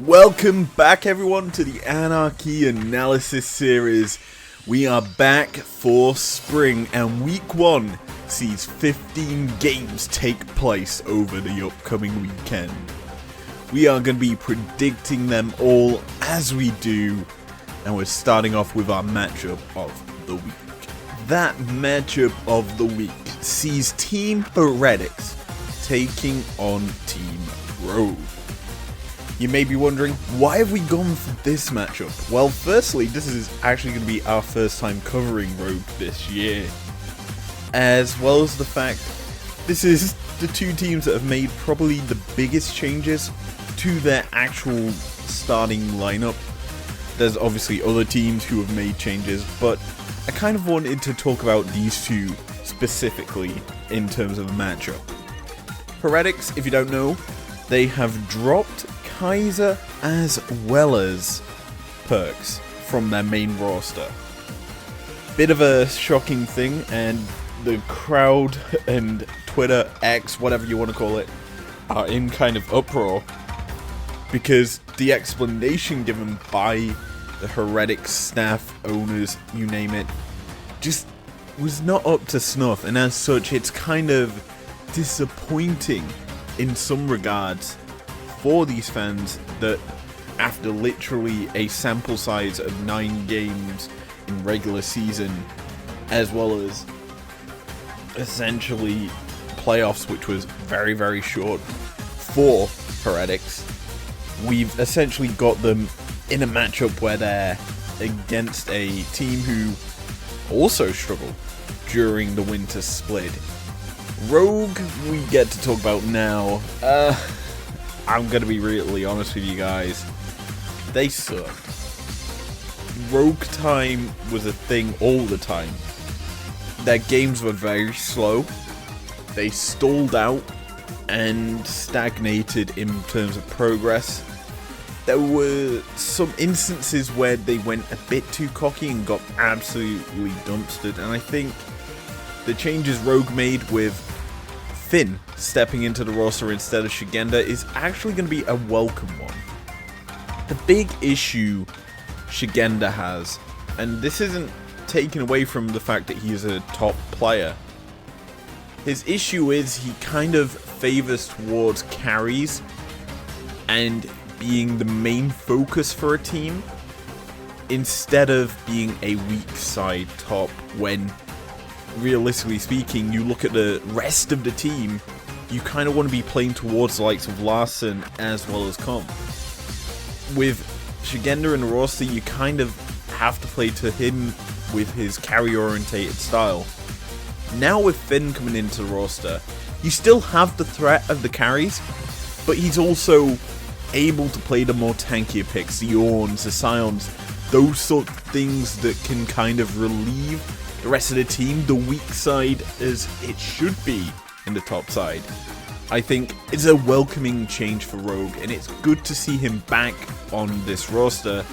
Welcome back everyone to the Anarchy Analysis series. We are back for spring and week 1 sees 15 games take place over the upcoming weekend. We are going to be predicting them all as we do, and we're starting off with our matchup of the week. That matchup of the week sees Team Heretics taking on Team Rogue. You may be wondering, why have we gone for this matchup? Well, firstly, this is actually going to be our first time covering Rogue this year. As well as the fact, this is the two teams that have made probably the biggest changes to their actual starting lineup. There's obviously other teams who have made changes, but I kind of wanted to talk about these two specifically in terms of a matchup. Heretics, if you don't know, they have dropped Kaiser as well as Perks from their main roster. Bit of a shocking thing, and the crowd and Twitter, X, whatever you want to call it, are in kind of uproar because the explanation given by the Heretics staff, owners, you name it, just was not up to snuff, and as such it's kind of disappointing in some regards for these fans that after literally a sample size of 9 games in regular season, as well as essentially playoffs, which was very, very short for Heretics, we've essentially got them in a matchup where they're against a team who also struggled during the winter split. Rogue, we get to talk about now. I'm gonna be really honest with you guys. They sucked. Rogue time was a thing all the time. Their games were very slow. They stalled out and stagnated in terms of progress. There were some instances where they went a bit too cocky and got absolutely dumpstered, and I think the changes Rogue made with Finn stepping into the roster instead of Shigenda is actually going to be a welcome one. The big issue Shigenda has, and this isn't taken away from the fact that he is a top player, his issue is he kind of favors towards carries and being the main focus for a team instead of being a weak side top when, realistically speaking, you look at the rest of the team, you kind of want to be playing towards the likes of Larson as well as Comp. With Shigenda in the roster, you kind of have to play to him with his carry-orientated style. Now with Finn coming into the roster, you still have the threat of the carries, but he's also able to play the more tankier picks, the Orns, the Scions, those sort of things that can kind of relieve the rest of the team, the weak side as it should be in the top side. I think it's a welcoming change for Rogue, and it's good to see him back on this roster.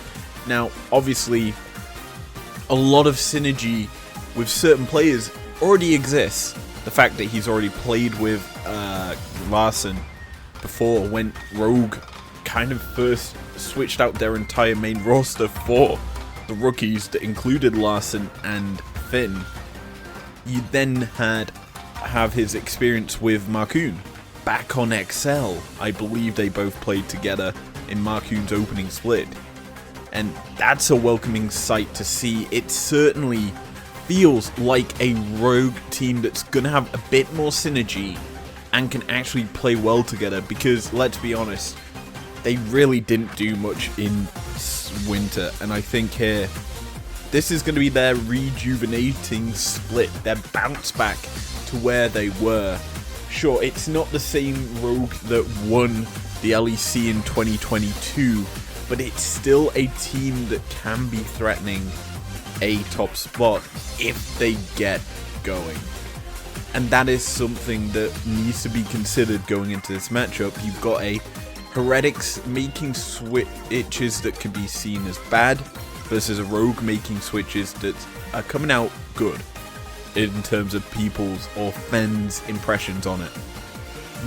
Now, obviously, a lot of synergy with certain players already exists. The fact that he's already played with Larson before, when Rogue kind of first switched out their entire main roster for the rookies that included Larson and Finn. You then have his experience with Marcoon back on XL. I believe they both played together in Marcoon's opening split, and that's a welcoming sight to see. It certainly feels like a Rogue team that's gonna have a bit more synergy and can actually play well together, because let's be honest, they really didn't do much in winter, and I think here this is going to be their rejuvenating split, their bounce back to where they were. Sure, it's not the same Rogue that won the LEC in 2022, but it's still a team that can be threatening a top spot if they get going. And that is something that needs to be considered going into this matchup. You've got a Heretics making switches that could be seen as bad, versus a Rogue making switches that are coming out good in terms of people's or fans' impressions on it.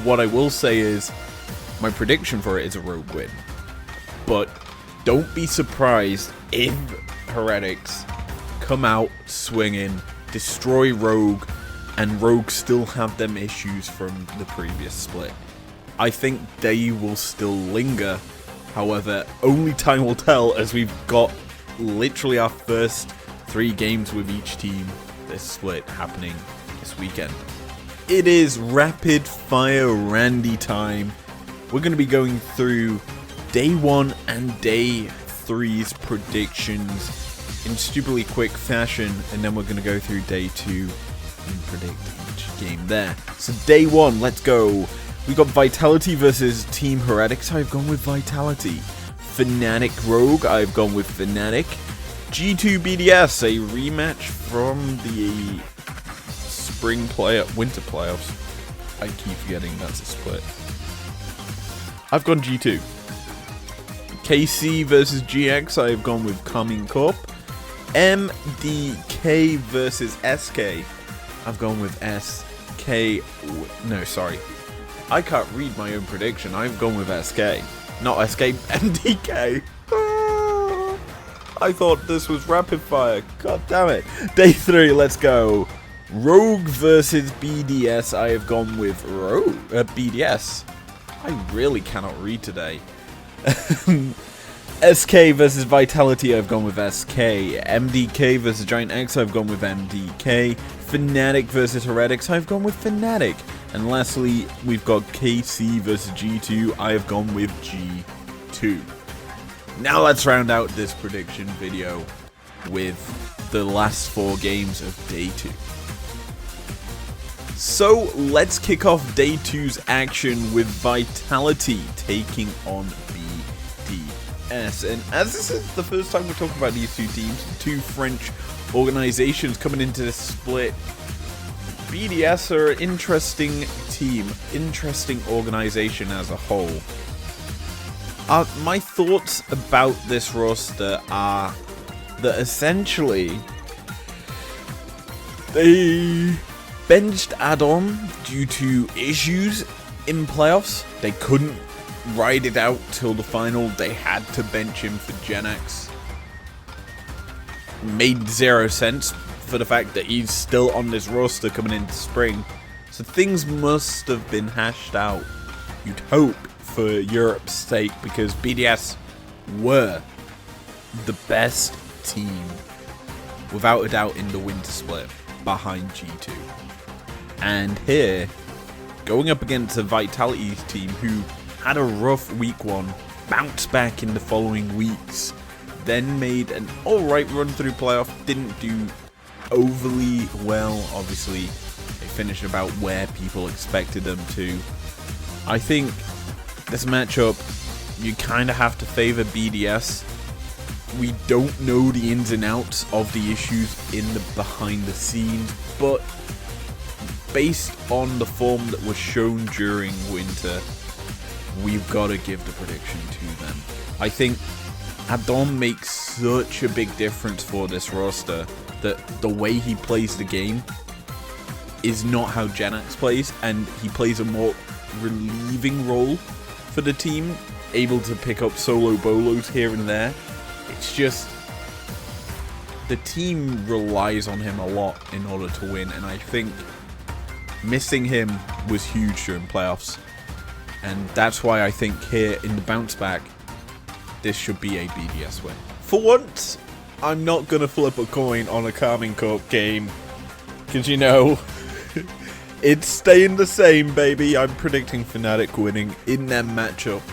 What I will say is, my prediction for it is a Rogue win. but don't be surprised if Heretics come out swinging, destroy Rogue, and Rogue still have them issues from the previous split. I think they will still linger. However, only time will tell, as we've got literally our first 3 games with each team this split happening this weekend. It is rapid fire Randy time. We're going to be going through day 1 and day 3's predictions in stupidly quick fashion, and then we're going to go through day 2 and predict each game there. So day 1, let's go. We got Vitality versus Team Heretics. I've gone with Vitality. Fnatic Rogue. I've gone with Fnatic. G2 BDS, a rematch from the winter playoffs. I keep forgetting that's a split. I've gone G2. KC versus GX. I've gone with Coming Corp. MDK versus SK. I've gone with SK. No, sorry. I can't read my own prediction. I've gone with SK. Not SK, MDK. I thought this was rapid fire. God damn it. Day 3, let's go. Rogue versus BDS. I have gone with BDS. I really cannot read today. SK versus Vitality. I've gone with SK. MDK versus Giant X. I've gone with MDK. Fnatic versus Heretics. I've gone with Fnatic. And lastly, we've got KC versus G2. I have gone with G2. Now let's round out this prediction video with the last 4 games of day 2. So let's kick off day 2's action with Vitality taking on BDS. And as this is the first time we're talking about these 2 teams, 2 French organizations coming into this split, BDS are an interesting team, interesting organization as a whole. My thoughts about this roster are that essentially they benched Add-on due to issues in playoffs. They couldn't ride it out till the final. They had to bench him for Gen X. Made 0 sense for the fact that he's still on this roster coming into spring. So things must have been hashed out, you'd hope, for Europe's sake, because BDS were the best team, without a doubt, in the winter split, behind G2. And here, going up against a Vitality's team who had a rough week 1, bounced back in the following weeks, then made an alright run through playoff, didn't do overly well, obviously. They finished about where people expected them to. I think this matchup, you kind of have to favor BDS. We don't know the ins and outs of the issues in the behind the scenes, but based on the form that was shown during winter, we've got to give the prediction to them. I think Add-on makes such a big difference for this roster that the way he plays the game is not how Gen X plays, and he plays a more relieving role for the team, able to pick up solo bolos here and there. It's just the team relies on him a lot in order to win, and I think missing him was huge during playoffs, and that's why I think here in the bounce back, this should be a BDS win. For once, I'm not going to flip a coin on a Carmine Corp game, because you know, it's staying the same, baby. I'm predicting Fnatic winning in their matchup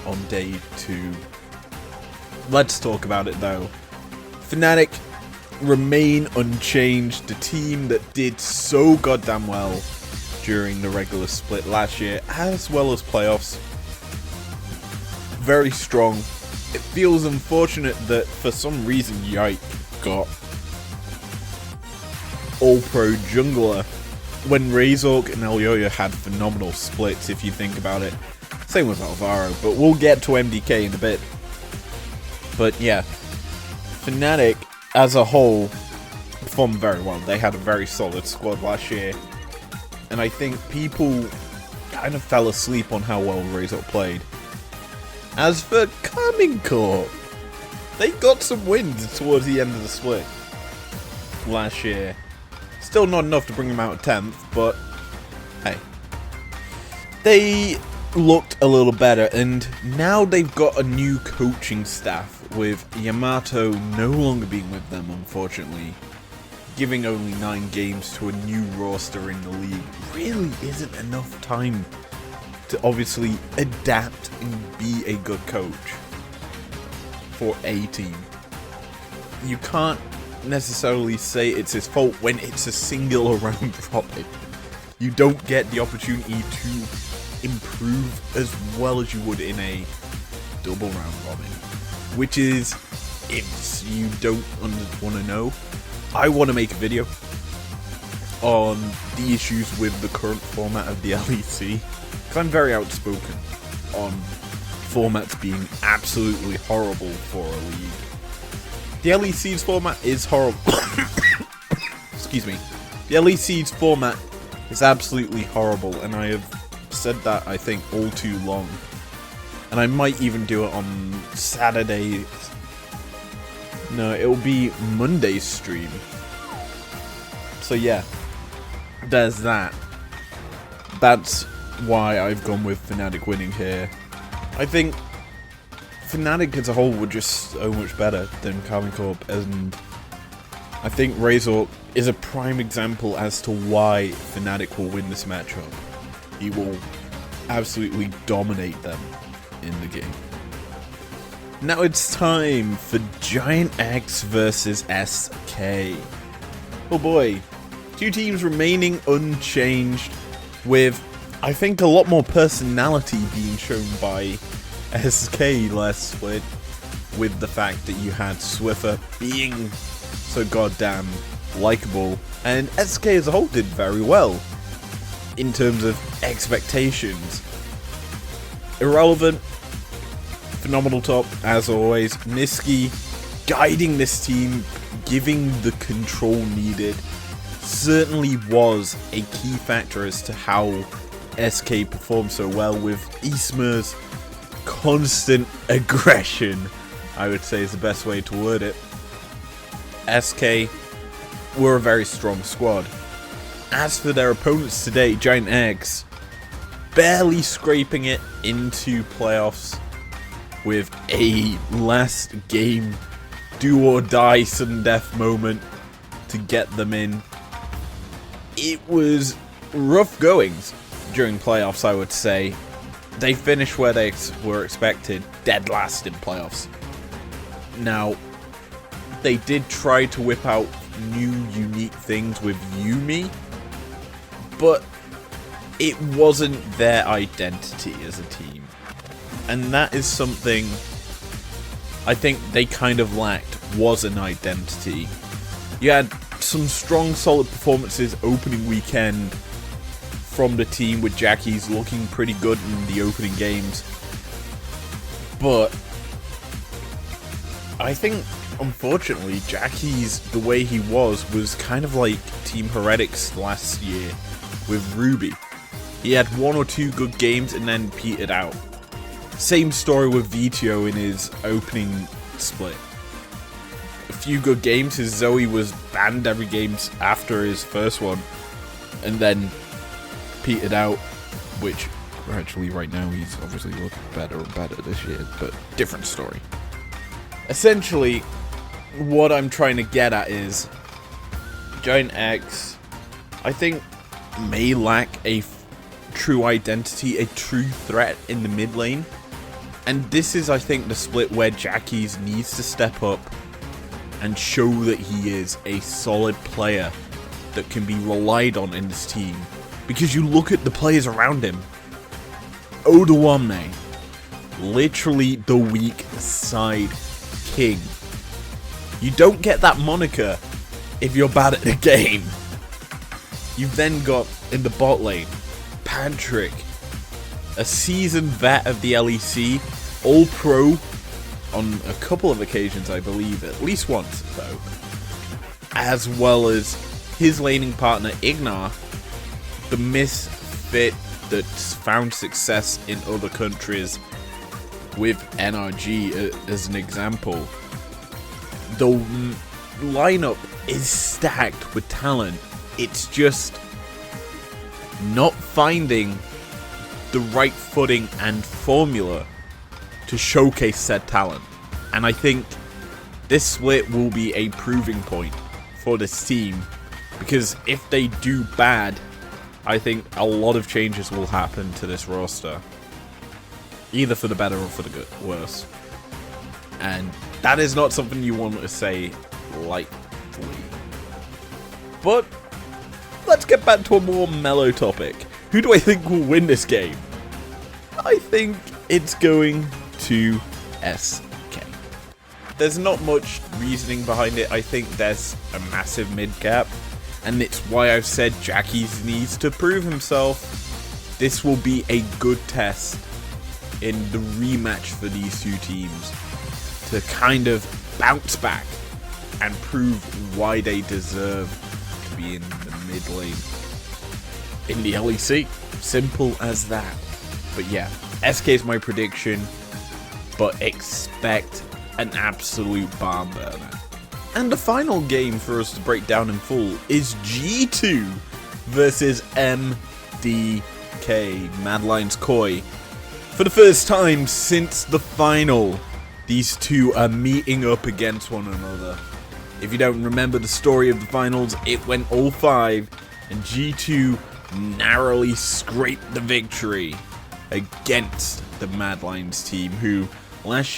on day 2. Let's talk about it though. Fnatic remain unchanged, the team that did so goddamn well during the regular split last year, as well as playoffs. Very strong. It feels unfortunate that for some reason Yike got All-Pro Jungler when Razork and Elyoya had phenomenal splits, if you think about it. Same with Alvaro, but we'll get to MDK in a bit. But yeah, Fnatic as a whole performed very well. They had a very solid squad last year, and I think people kind of fell asleep on how well Razork played. As for Carmine Corp, they got some wins towards the end of the split last year. Still not enough to bring them out 10th, but hey. They looked a little better, and now they've got a new coaching staff, with Yamato no longer being with them, unfortunately. Giving only 9 games to a new roster in the league really isn't enough time to obviously adapt and be a good coach for a team. You can't necessarily say it's his fault when it's a single round robin. You don't get the opportunity to improve as well as you would in a double round robin. Which is, if you don't want to know, I want to make a video on the issues with the current format of the LEC, because I'm very outspoken on formats being absolutely horrible for a league. The LEC's format is horrible. Excuse me. The LEC's format is absolutely horrible, and I have said that, I think, all too long. And I might even do it on Saturday. No, it'll be Monday's stream. So yeah, there's that. That's why I've gone with Fnatic winning here. I think Fnatic as a whole were just so much better than Carmine Corp, and I think Razor is a prime example as to why Fnatic will win this matchup. He will absolutely dominate them in the game. Now it's time for Giant X versus SK. Oh boy, 2 teams remaining unchanged, with I think a lot more personality being shown by SK last split, with the fact that you had Swiffer being so goddamn likable, and SK as a whole did very well in terms of expectations. Irrelevant, phenomenal top, as always. Niski guiding this team, giving the control needed, certainly was a key factor as to how SK performed so well, with Isma's constant aggression, I would say is the best way to word it. SK were a very strong squad. As for their opponents today, Giant X barely scraping it into playoffs with a last game do or die sudden death moment to get them in. It was rough goings during playoffs, I would say. They finished where they were expected, dead last in playoffs. Now, they did try to whip out new unique things with Yumi, but it wasn't their identity as a team. And that is something I think they kind of lacked, was an identity. You had some strong, solid performances opening weekend from the team, with Jackie's looking pretty good in the opening games. But I think, unfortunately, Jackie's, the way he was kind of like Team Heretics last year with Ruby. He had 1 or 2 good games and then petered out. Same story with Vito in his opening split. A few good games, his Zoe was banned every game after his first one, and then petered out, which gradually right now he's obviously looking better and better this year, but different story. Essentially, what I'm trying to get at is Giant X, I think, may lack a true identity, a true threat in the mid lane. And this is, I think, the split where Jackie's needs to step up and show that he is a solid player that can be relied on in this team. Because you look at the players around him. Odawame, literally the weak side king. You don't get that moniker if you're bad at the game. You've then got, in the bot lane, Patrick, a seasoned vet of the LEC, all-pro on a couple of occasions, I believe, at least once, though. As well as his laning partner, Ignar, the misfit that's found success in other countries, with NRG as an example. The lineup is stacked with talent. It's just not finding the right footing and formula to showcase said talent. And I think this split will be a proving point for this team, because if they do bad, I think a lot of changes will happen to this roster, either for the better or for the worse. And that is not something you want to say lightly. But let's get back to a more mellow topic. Who do I think will win this game? I think it's going to SK. There's not much reasoning behind it. I think there's a massive mid gap, and it's why I've said Jackies needs to prove himself. This will be a good test in the rematch for these two teams to kind of bounce back and prove why they deserve to be in the mid lane in the LEC. Simple as that. But yeah, SK is my prediction, but expect an absolute barn burner. And the final game for us to break down in full is G2 versus MDK, Mad Lions Koi. For the first time since the final, these two are meeting up against one another. If you don't remember the story of the finals, it went all 5, and G2 narrowly scraped the victory against the Mad Lions team, who last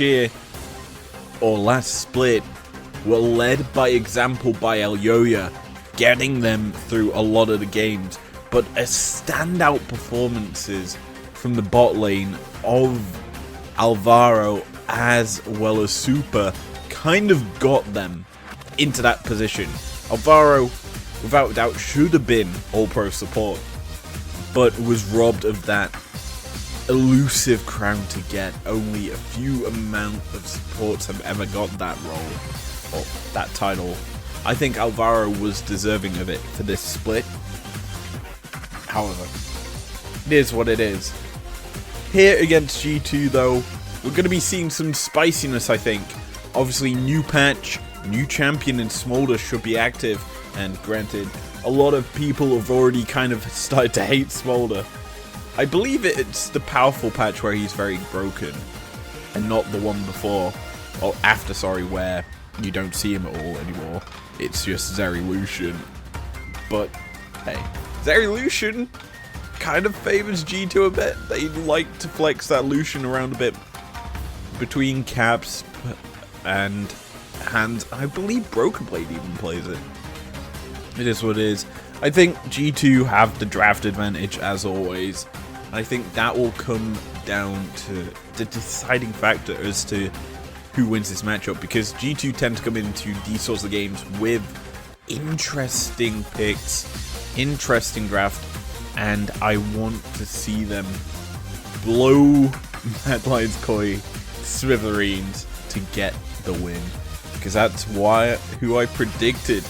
split were led by example by Elyoya, getting them through a lot of the games, but a standout performances from the bot lane of Alvaro as well as Super kind of got them into that position. Alvaro, without doubt, should have been All-Pro support, but was robbed of that elusive crown to get. Only a few amount of supports have ever got that role, or that title. I think Alvaro was deserving of it for this split. However, it is what it is. Here against G2 though, we're going to be seeing some spiciness, I think. Obviously, new patch, new champion in Smolder should be active, and granted, a lot of people have already kind of started to hate Smolder. I believe it's the powerful patch where he's very broken, and not the one before, or after, sorry, where you don't see him at all anymore. It's just Zerilution. But, hey, Zerilution kind of favors G2 a bit. They like to flex that Lucian around a bit between caps and hands. I believe Broken Blade even plays it. It is what it is. I think G2 have the draft advantage as always. I think that will come down to the deciding factor as to who wins this matchup, because G2 tend to come into these sorts of games with interesting picks, interesting draft, and I want to see them blow Mad Lions Koi smithereens to get the win, because that's who I predicted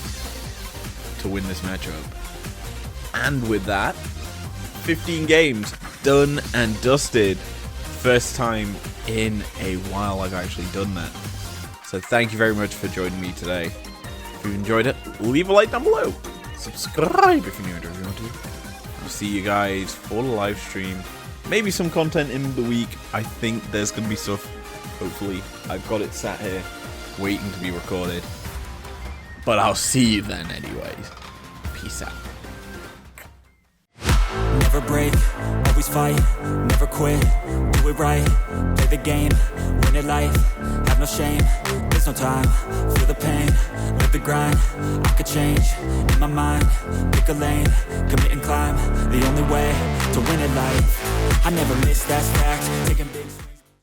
to win this matchup. And with that, 15 games done and dusted. First time in a while I've actually done that. So thank you very much for joining me today. If you enjoyed it, leave a like down below. Subscribe if you're new and if you want to. I'll see you guys for the live stream. Maybe some content in the week. I think there's going to be stuff. Hopefully. I've got it sat here waiting to be recorded. But I'll see you then anyways. Peace out. Never break, always fight, never quit, do it right, play the game, win it life, have no shame, there's no time, feel the pain, live the grind, I could change, in my mind, pick a lane, commit and climb, the only way to win it life, I never miss, that's fact, taking big